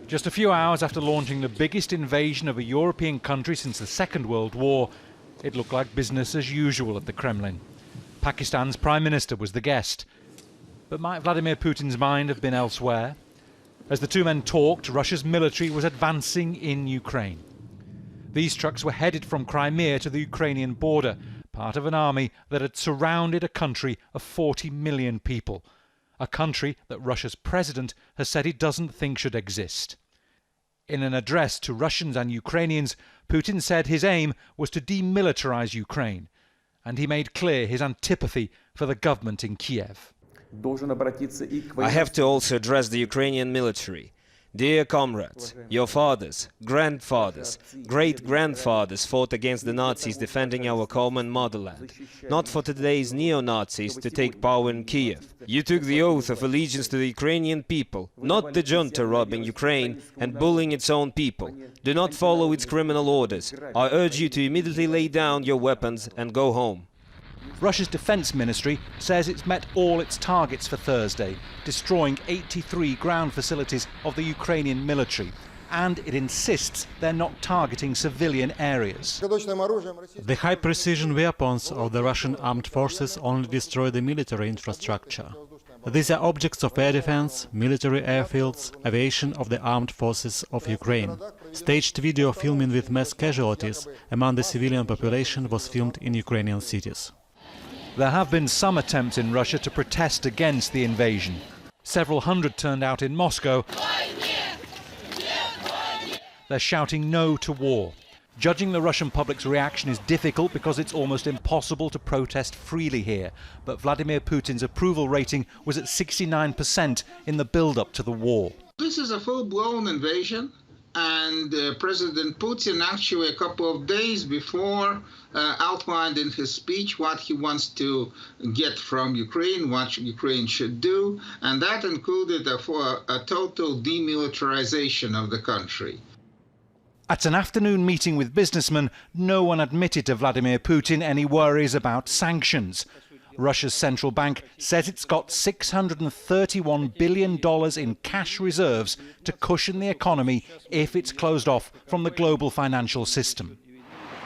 Just a few hours after launching the biggest invasion of a European country since the Second World War, it looked like business as usual at the Kremlin. Pakistan's Prime Minister was the guest. But might Vladimir Putin's mind have been elsewhere? As the two men talked, Russia's military was advancing in Ukraine. These trucks were headed from Crimea to the Ukrainian border, part of an army that had surrounded a country of 40 million people. A country that Russia's president has said he doesn't think should exist. In an address to Russians and Ukrainians, Putin said his aim was to demilitarize Ukraine, and he made clear his antipathy for the government in Kiev. I have to also address the Ukrainian military. Dear comrades, your fathers, grandfathers, great-grandfathers fought against the Nazis defending our common motherland, not for today's neo-Nazis to take power in Kiev. You took the oath of allegiance to the Ukrainian people, not the junta robbing Ukraine and bullying its own people. Do not follow its criminal orders. I urge you to immediately lay down your weapons and go home. Russia's defence ministry says it's met all its targets for Thursday, destroying 83 ground facilities of the Ukrainian military, and it insists they're not targeting civilian areas. The high-precision weapons of the Russian armed forces only destroy the military infrastructure. These are objects of air defense, military airfields, aviation of the armed forces of Ukraine. Staged video filming with mass casualties among the civilian population was filmed in Ukrainian cities. There have been some attempts in Russia to protest against the invasion. Several hundred turned out in Moscow. They're shouting no to war. Judging the Russian public's reaction is difficult because it's almost impossible to protest freely here. But Vladimir Putin's approval rating was at 69% in the build-up to the war. This is a full-blown invasion. And President Putin actually a couple of days before outlined in his speech what he wants to get from Ukraine, what Ukraine should do, and that included a total demilitarization of the country. At an afternoon meeting with businessmen, no one admitted to Vladimir Putin any worries about sanctions. Russia's central bank says it's got $631 billion in cash reserves to cushion the economy if it's closed off from the global financial system.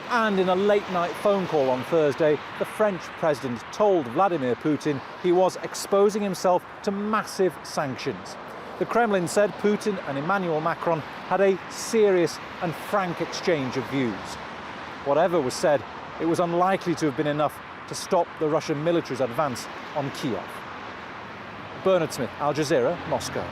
And in a late-night phone call on Thursday, the French president told Vladimir Putin he was exposing himself to massive sanctions. The Kremlin said Putin and Emmanuel Macron had a serious and frank exchange of views. Whatever was said, it was unlikely to have been enough to stop the Russian military's advance on Kiev. Bernard Smith, Al Jazeera, Moscow.